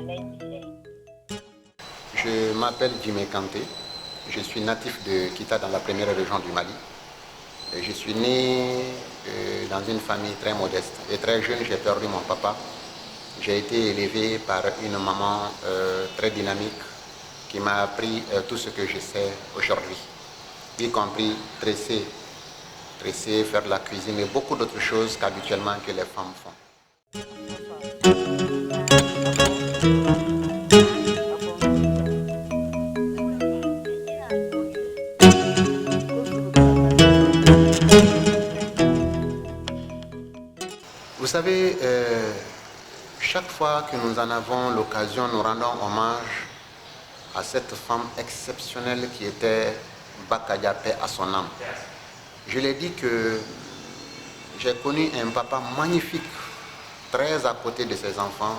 Alain Michel. Je m'appelle Jimé Kanté, je suis natif de Kita dans la première région du Mali. Je suis né dans une famille très modeste et très jeune, j'ai perdu mon papa. J'ai été élevé par une maman très dynamique qui m'a appris tout ce que je sais aujourd'hui, y compris tresser, faire de la cuisine et beaucoup d'autres choses qu'habituellement que les femmes font. Vous savez, chaque fois que nous en avons l'occasion, nous rendons hommage à cette femme exceptionnelle qui était Bakadia, paix à son âme. Je l'ai dit que j'ai connu un papa magnifique, très à côté de ses enfants,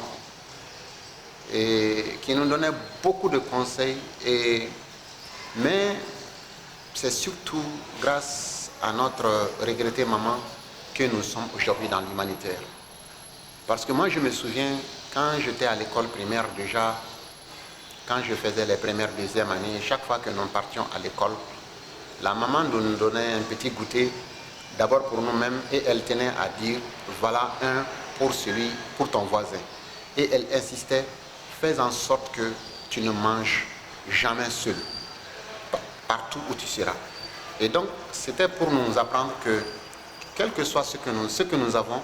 et qui nous donnait beaucoup de conseils. Mais c'est surtout grâce à notre regrettée maman que nous sommes aujourd'hui dans l'humanitaire. Parce que moi, je me souviens, quand j'étais à l'école primaire déjà, quand je faisais les premières, deuxième années, chaque fois que nous partions à l'école, la maman nous donnait un petit goûter, d'abord pour nous-mêmes, et elle tenait à dire, voilà un pour ton voisin. Et elle insistait, fais en sorte que tu ne manges jamais seul, partout où tu seras. Et donc, c'était pour nous apprendre que, quel que soit ce que nous avons,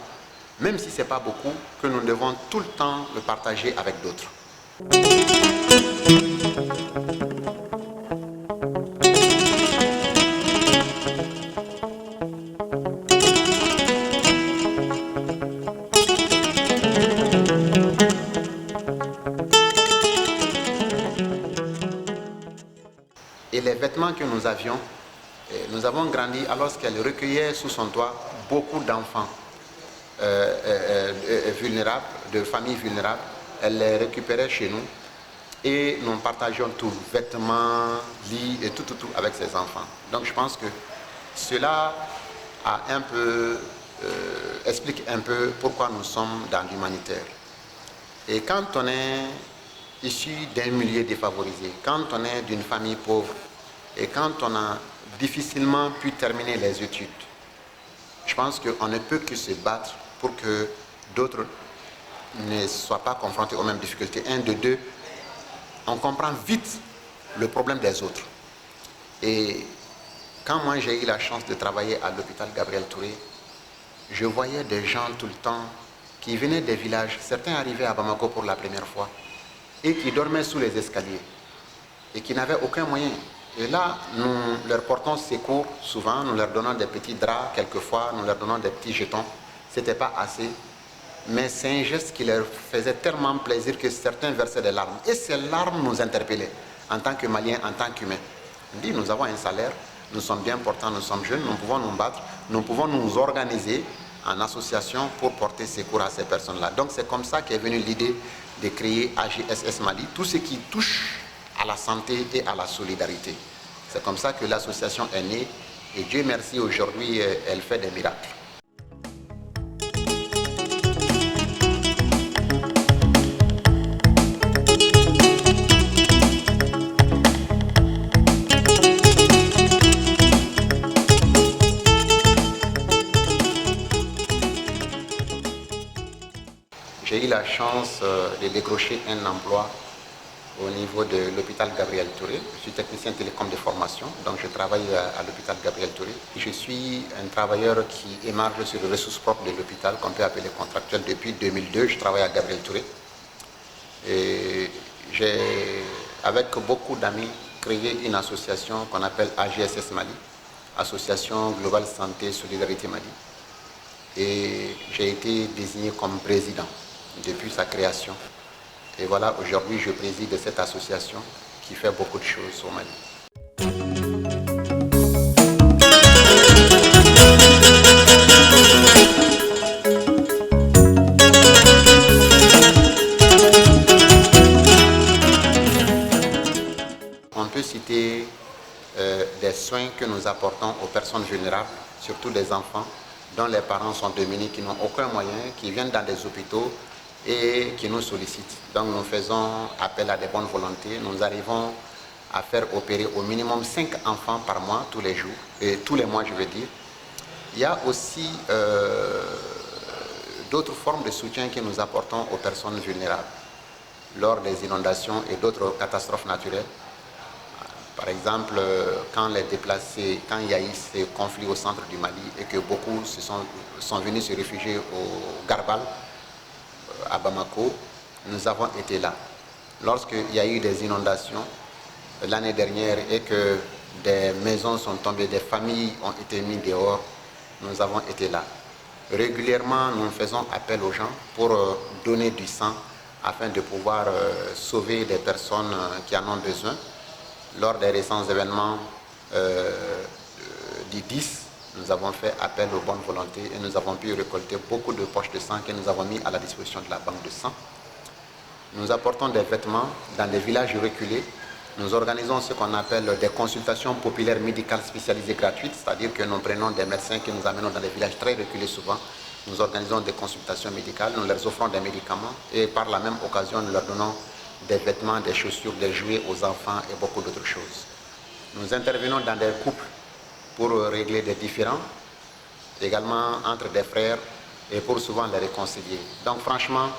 même si ce n'est pas beaucoup, que nous devons tout le temps le partager avec d'autres. Et les vêtements que nous avions, nous avons grandi alors qu'elle recueillait sous son toit beaucoup d'enfants vulnérables, de familles vulnérables. Elle les récupérait chez nous et nous partagions tout, vêtements, lits et tout avec ses enfants. Donc je pense que cela a un peu, explique un peu pourquoi nous sommes dans l'humanitaire. Et quand on est issu d'un milieu défavorisé, quand on est d'une famille pauvre et quand on a difficilement pu terminer les études, je pense qu'on ne peut que se battre pour que d'autres ne soient pas confrontés aux mêmes difficultés. Un, de deux, on comprend vite le problème des autres. Et quand moi j'ai eu la chance de travailler à l'hôpital Gabriel Touré, je voyais des gens tout le temps qui venaient des villages, certains arrivaient à Bamako pour la première fois, et qui dormaient sous les escaliers, et qui n'avaient aucun moyen. Et là, nous leur portons secours, souvent, nous leur donnons des petits draps, quelquefois, nous leur donnons des petits jetons. Ce n'était pas assez, mais c'est un geste qui leur faisait tellement plaisir que certains versaient des larmes. Et ces larmes nous interpellaient, en tant que Maliens, en tant qu'humains. On dit, nous avons un salaire, nous sommes bien portants, nous sommes jeunes, nous pouvons nous battre, nous pouvons nous organiser en association pour porter secours à ces personnes-là. Donc c'est comme ça qu'est venue l'idée de créer AGSS Mali, tout ce qui touche à la santé et à la solidarité. C'est comme ça que l'association est née et Dieu merci, aujourd'hui, elle fait des miracles. J'ai eu la chance de décrocher un emploi au niveau de l'hôpital Gabriel Touré. Je suis technicien télécom de formation, donc je travaille à l'hôpital Gabriel Touré. Je suis un travailleur qui émarge sur les ressources propres de l'hôpital, qu'on peut appeler contractuel. Depuis 2002, je travaille à Gabriel Touré. Et j'ai, avec beaucoup d'amis, créé une association qu'on appelle AGSS Mali, Association Globale Santé Solidarité Mali. Et j'ai été désigné comme président depuis sa création. Et voilà, aujourd'hui, je préside cette association qui fait beaucoup de choses au Mali. On peut citer des soins que nous apportons aux personnes vulnérables, surtout des enfants, dont les parents sont démunis, qui n'ont aucun moyen, qui viennent dans des hôpitaux et qui nous sollicitent. Donc nous faisons appel à des bonnes volontés. Nous arrivons à faire opérer au minimum 5 enfants par mois, tous les jours, et tous les mois je veux dire. Il y a aussi d'autres formes de soutien que nous apportons aux personnes vulnérables lors des inondations et d'autres catastrophes naturelles. Par exemple, quand les déplacés, quand il y a eu ces conflits au centre du Mali et que beaucoup sont venus se réfugier au Garbal, à Bamako, nous avons été là. Lorsqu'il y a eu des inondations l'année dernière et que des maisons sont tombées, des familles ont été mises dehors, nous avons été là. Régulièrement, nous faisons appel aux gens pour donner du sang afin de pouvoir sauver des personnes qui en ont besoin. Lors des récents événements du 10, nous avons fait appel aux bonnes volontés et nous avons pu récolter beaucoup de poches de sang que nous avons mis à la disposition de la banque de sang. Nous apportons des vêtements dans des villages reculés. Nous organisons ce qu'on appelle des consultations populaires médicales spécialisées gratuites, c'est-à-dire que nous prenons des médecins que nous amenons dans des villages très reculés souvent. Nous organisons des consultations médicales, nous leur offrons des médicaments et par la même occasion, nous leur donnons des vêtements, des chaussures, des jouets aux enfants et beaucoup d'autres choses. Nous intervenons dans des couples pour régler des différends, également entre des frères et pour souvent les réconcilier. Donc franchement,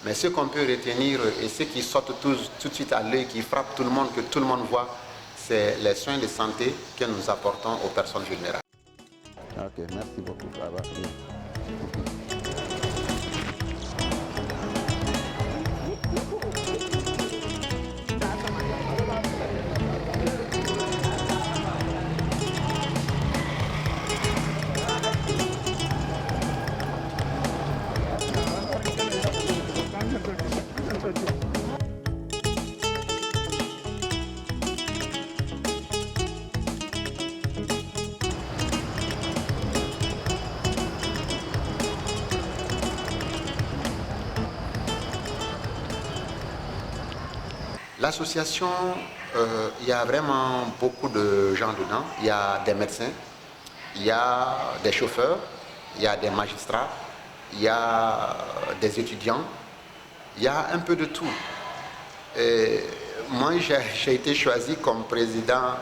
mais ce qu'on peut retenir et ce qui sort tout de suite à l'œil, qui frappe tout le monde, que tout le monde voit, c'est les soins de santé que nous apportons aux personnes vulnérables. Ok, merci beaucoup. Ça va. L'association, il y a vraiment beaucoup de gens dedans. Il y a des médecins, il y a des chauffeurs, il y a des magistrats, il y a des étudiants, il y a un peu de tout. Et moi, j'ai été choisi comme président,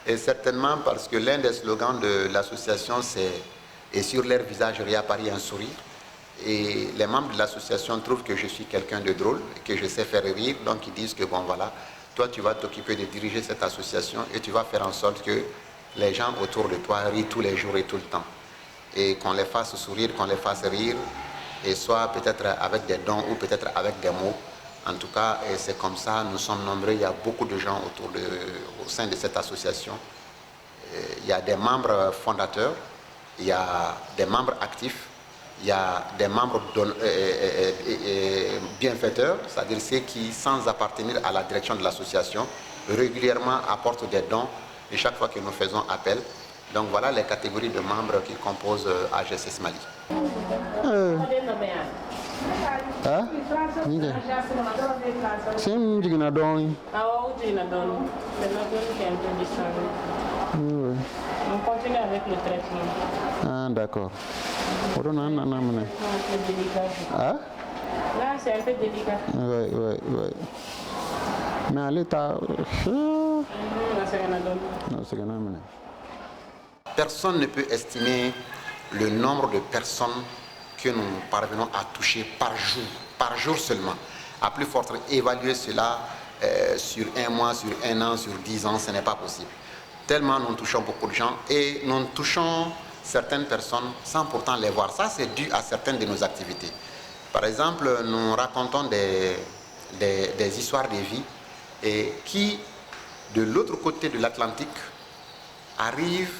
et certainement parce que l'un des slogans de l'association, c'est « Et sur leur visage réapparaît un sourire ». Et les membres de l'association trouvent que je suis quelqu'un de drôle, que je sais faire rire, donc ils disent que bon voilà, toi tu vas t'occuper de diriger cette association et tu vas faire en sorte que les gens autour de toi rient tous les jours et tout le temps. Et qu'on les fasse sourire, qu'on les fasse rire, et soit peut-être avec des dons ou peut-être avec des mots. En tout cas, c'est comme ça, nous sommes nombreux, il y a beaucoup de gens au sein de cette association. Il y a des membres fondateurs, il y a des membres actifs, il y a des membres bienfaiteurs, c'est-à-dire ceux qui, sans appartenir à la direction de l'association, régulièrement apportent des dons et chaque fois que nous faisons appel. Donc voilà les catégories de membres qui composent AGSS Mali. On continue avec le traitement. Ah, d'accord. C'est un peu délicat. Ah? Là, c'est un peu délicat. Oui. Mais à l'état... Personne ne peut estimer le nombre de personnes que nous parvenons à toucher par jour seulement. À plus forte évaluer cela sur un mois, sur un an, sur 10 ans, ce n'est pas possible. Tellement nous touchons beaucoup de gens et nous touchons certaines personnes sans pourtant les voir. Ça, c'est dû à certaines de nos activités. Par exemple, nous racontons des histoires de vie et qui, de l'autre côté de l'Atlantique, arrivent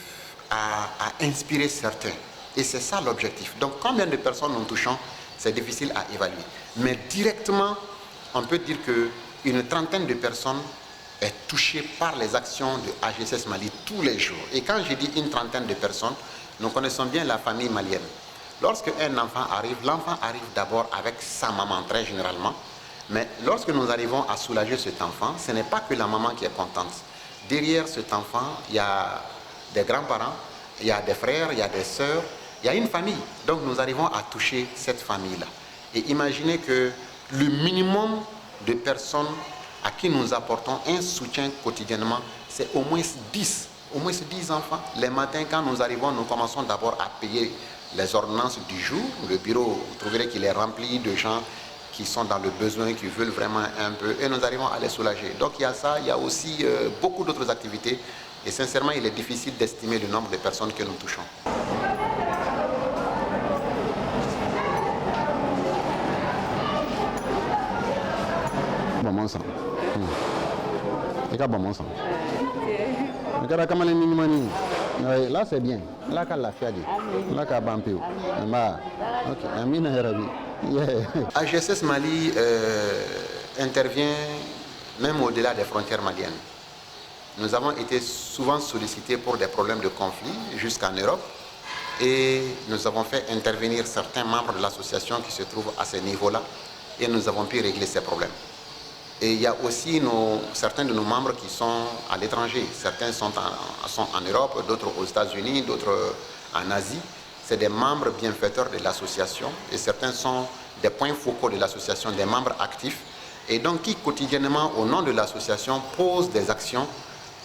à inspirer certains. Et c'est ça l'objectif. Donc, combien de personnes nous touchons, c'est difficile à évaluer. Mais directement, on peut dire qu'une trentaine de personnes est touchée par les actions de AGSS Mali tous les jours. Et quand je dis une trentaine de personnes, nous connaissons bien la famille malienne. Lorsque un enfant arrive, l'enfant arrive d'abord avec sa maman, très généralement. Mais lorsque nous arrivons à soulager cet enfant, ce n'est pas que la maman qui est contente. Derrière cet enfant, il y a des grands-parents, il y a des frères, il y a des sœurs, il y a une famille. Donc nous arrivons à toucher cette famille-là. Et imaginez que le minimum de personnes à qui nous apportons un soutien quotidiennement, c'est au moins 10. Au moins 10 enfants. Les matins, quand nous arrivons, nous commençons d'abord à payer les ordonnances du jour. Le bureau, vous trouverez qu'il est rempli de gens qui sont dans le besoin, qui veulent vraiment un peu, et nous arrivons à les soulager. Donc il y a ça, il y a aussi beaucoup d'autres activités, et sincèrement, il est difficile d'estimer le nombre de personnes que nous touchons. Bon, mon sang. Et bon, mon sang. Là, c'est bien. Là, quand la fiadi. Là, quand Bampio. AGSS Mali intervient même au-delà des frontières maliennes. Nous avons été souvent sollicités pour des problèmes de conflit jusqu'en Europe et nous avons fait intervenir certains membres de l'association qui se trouvent à ce niveau-là et nous avons pu régler ces problèmes. Et il y a aussi certains de nos membres qui sont à l'étranger. Certains sont en Europe, d'autres aux États-Unis, d'autres en Asie. C'est des membres bienfaiteurs de l'association et certains sont des points focaux de l'association, des membres actifs et donc qui quotidiennement au nom de l'association posent des actions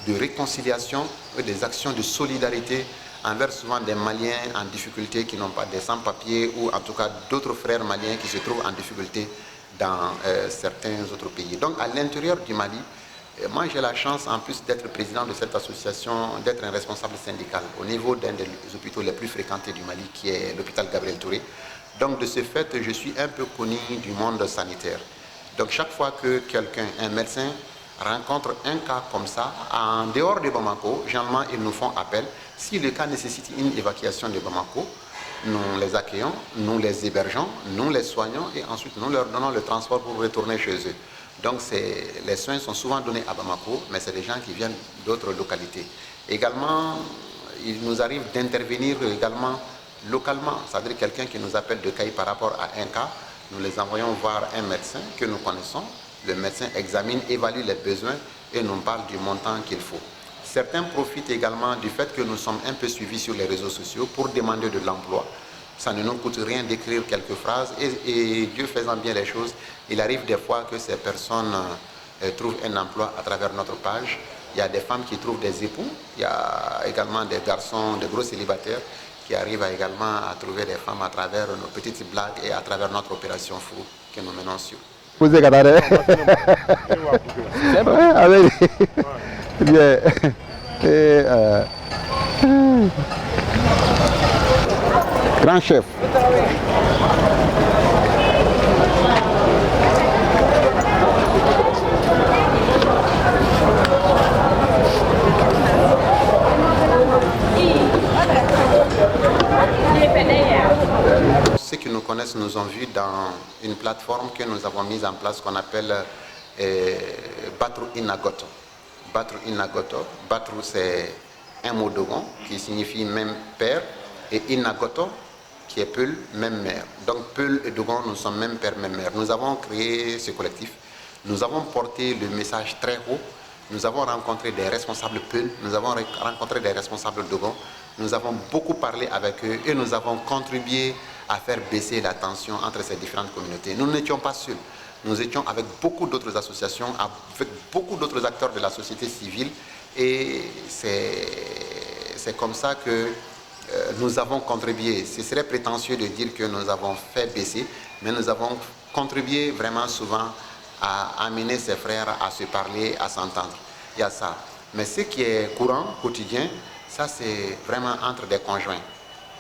de réconciliation et des actions de solidarité envers souvent des Maliens en difficulté qui n'ont pas des sans-papiers ou en tout cas d'autres frères maliens qui se trouvent en difficulté dans certains autres pays. Donc à l'intérieur du Mali, moi j'ai la chance en plus d'être président de cette association, d'être un responsable syndical au niveau d'un des hôpitaux les plus fréquentés du Mali qui est l'hôpital Gabriel Touré. Donc de ce fait, je suis un peu connu du monde sanitaire. Donc chaque fois que quelqu'un, un médecin, rencontre un cas comme ça, en dehors de Bamako, généralement ils nous font appel. Si le cas nécessite une évacuation de Bamako, nous les accueillons, nous les hébergeons, nous les soignons et ensuite nous leur donnons le transport pour retourner chez eux. Donc les soins sont souvent donnés à Bamako, mais c'est des gens qui viennent d'autres localités. Également, il nous arrive d'intervenir également localement, c'est-à-dire quelqu'un qui nous appelle de Caï par rapport à un cas, nous les envoyons voir un médecin que nous connaissons, le médecin examine, évalue les besoins et nous parle du montant qu'il faut. Certains profitent également du fait que nous sommes un peu suivis sur les réseaux sociaux pour demander de l'emploi. Ça ne nous coûte rien d'écrire quelques phrases et Dieu faisant bien les choses, il arrive des fois que ces personnes trouvent un emploi à travers notre page. Il y a des femmes qui trouvent des époux, il y a également des garçons, des gros célibataires qui arrivent également à trouver des femmes à travers nos petites blagues et à travers notre opération fou que nous menons sur. Vous êtes bien. Grand chef. Ceux qui nous connaissent nous ont vus dans une plateforme que nous avons mise en place qu'on appelle Batru Inagoto. Batru Inagoto. Batru c'est un mot dogon qui signifie même père et Inagoto qui est Peul, même mère. Donc Peul et Dogon, nous sommes même père, même mère. Nous avons créé ce collectif. Nous avons porté le message très haut. Nous avons rencontré des responsables Peul, nous avons rencontré des responsables Dogon. Nous avons beaucoup parlé avec eux et nous avons contribué à faire baisser la tension entre ces différentes communautés. Nous n'étions pas seuls. Nous étions avec beaucoup d'autres associations, avec beaucoup d'autres acteurs de la société civile et c'est comme ça que nous avons contribué. Ce serait prétentieux de dire que nous avons fait baisser, mais nous avons contribué vraiment souvent à amener ses frères à se parler, à s'entendre. Il y a ça. Mais ce qui est courant, quotidien, ça c'est vraiment entre des conjoints.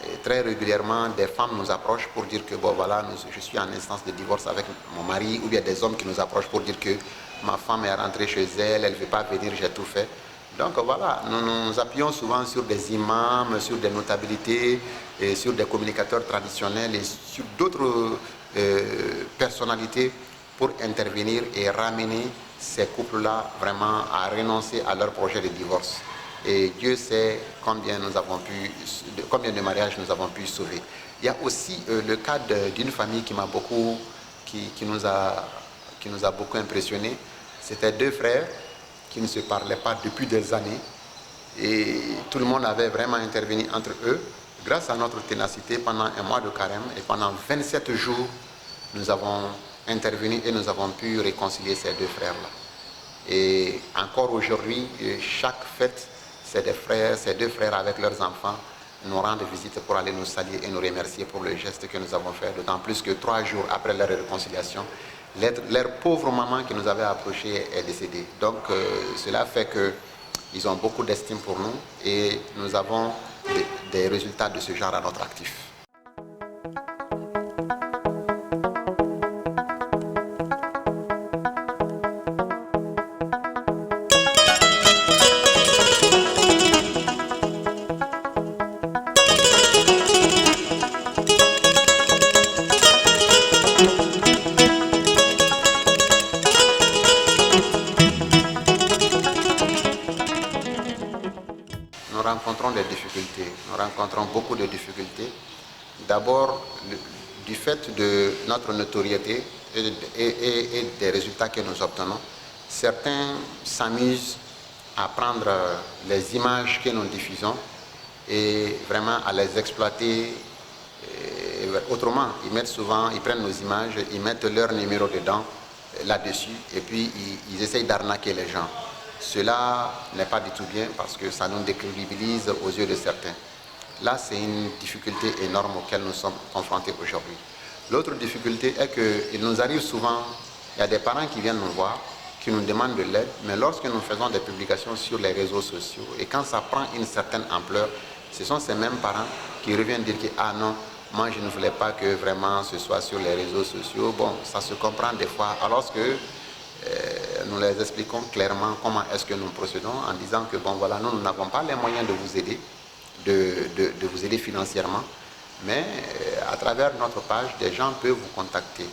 Et très régulièrement, des femmes nous approchent pour dire que bon voilà, je suis en instance de divorce avec mon mari, ou bien des hommes qui nous approchent pour dire que ma femme est rentrée chez elle, elle ne veut pas venir, j'ai tout fait. Donc voilà, nous nous appuyons souvent sur des imams, sur des notabilités, et sur des communicateurs traditionnels et sur d'autres personnalités pour intervenir et ramener ces couples-là vraiment à renoncer à leur projet de divorce. Et Dieu sait combien de mariages nous avons pu sauver. Il y a aussi le cas d'une famille qui nous a beaucoup impressionnés. C'était deux frères qui ne se parlaient pas depuis des années. Et tout le monde avait vraiment intervenu entre eux. Grâce à notre ténacité, pendant un mois de carême et pendant 27 jours, nous avons intervenu et nous avons pu réconcilier ces deux frères-là. Et encore aujourd'hui, chaque fête, ces deux frères avec leurs enfants nous rendent visite pour aller nous saluer et nous remercier pour le geste que nous avons fait, d'autant plus que 3 jours après leur réconciliation, leur pauvre maman qui nous avait approché est décédée. Donc cela fait qu'ils ont beaucoup d'estime pour nous et nous avons des résultats de ce genre à notre actif. Nous rencontrons beaucoup de difficultés. D'abord, du fait de notre notoriété et des résultats que nous obtenons, certains s'amusent à prendre les images que nous diffusons et vraiment à les exploiter autrement. Ils prennent nos images, ils mettent leur numéro dedans, là-dessus, et puis ils essayent d'arnaquer les gens. Cela n'est pas du tout bien parce que ça nous décrédibilise aux yeux de certains. Là, c'est une difficulté énorme auquel nous sommes confrontés aujourd'hui. L'autre difficulté est qu'il nous arrive souvent, il y a des parents qui viennent nous voir, qui nous demandent de l'aide, mais lorsque nous faisons des publications sur les réseaux sociaux, et quand ça prend une certaine ampleur, ce sont ces mêmes parents qui reviennent dire que « Ah non, moi je ne voulais pas que vraiment ce soit sur les réseaux sociaux ». Bon, ça se comprend des fois, alors que nous les expliquons clairement comment est-ce que nous procédons en disant que bon voilà, nous n'avons pas les moyens de vous aider, de vous aider financièrement, mais à travers notre page, des gens peuvent vous contacter.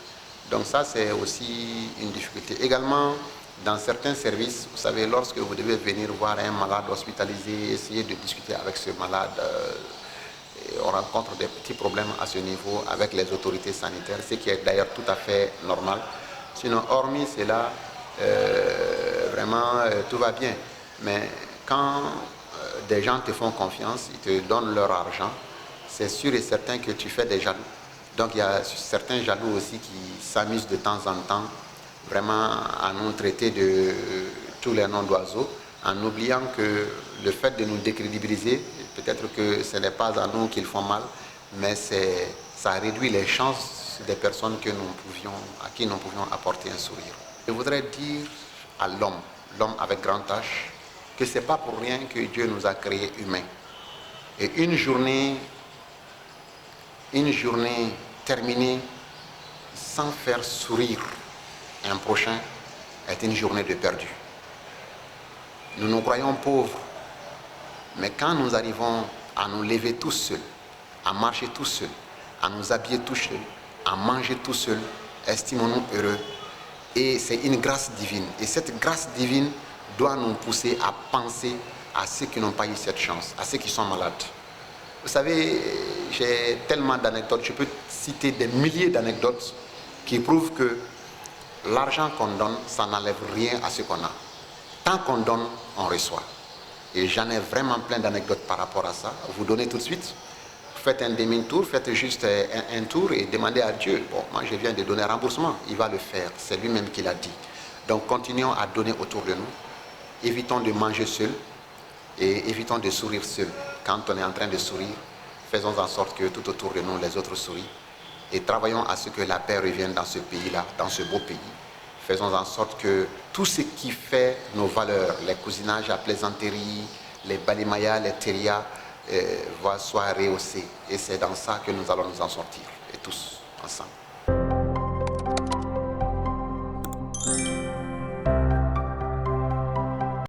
Donc ça, c'est aussi une difficulté. Également, dans certains services, vous savez, lorsque vous devez venir voir un malade hospitalisé, essayer de discuter avec ce malade, on rencontre des petits problèmes à ce niveau avec les autorités sanitaires, ce qui est d'ailleurs tout à fait normal. Sinon, hormis cela, vraiment, tout va bien. Mais quand des gens te font confiance, ils te donnent leur argent, c'est sûr et certain que tu fais des jaloux. Donc, il y a certains jaloux aussi qui s'amusent de temps en temps vraiment à nous traiter de tous les noms d'oiseaux, en oubliant que le fait de nous décrédibiliser, peut-être que ce n'est pas à nous qu'ils font mal, mais ça réduit les chances des personnes à qui nous pouvions apporter un sourire. Je voudrais dire à l'homme avec grand H, que ce n'est pas pour rien que Dieu nous a créés humains. Et une journée terminée sans faire sourire un prochain est une journée de perdu. Nous nous croyons pauvres, mais quand nous arrivons à nous lever tout seuls, à marcher tout seuls, à nous habiller tout seuls, à manger tout seuls, estimons-nous heureux. Et c'est une grâce divine. Et cette grâce divine doit nous pousser à penser à ceux qui n'ont pas eu cette chance, à ceux qui sont malades. Vous savez, j'ai tellement d'anecdotes, je peux citer des milliers d'anecdotes qui prouvent que l'argent qu'on donne, ça n'enlève rien à ce qu'on a. Tant qu'on donne, on reçoit. Et j'en ai vraiment plein d'anecdotes par rapport à ça. Vous donnez tout de suite, faites un demi-tour, faites juste un tour et demandez à Dieu. Bon, moi je viens de donner remboursement, il va le faire, c'est lui-même qui l'a dit. Donc continuons à donner autour de nous, évitons de manger seul et évitons de sourire seul. Quand on est en train de sourire, faisons en sorte que tout autour de nous, les autres sourient et travaillons à ce que la paix revienne dans ce pays-là, dans ce beau pays. Faisons en sorte que tout ce qui fait nos valeurs, les cousinages à plaisanterie, les balimaya, les teria, soit rehaussé. Et c'est dans ça que nous allons nous en sortir, et tous ensemble.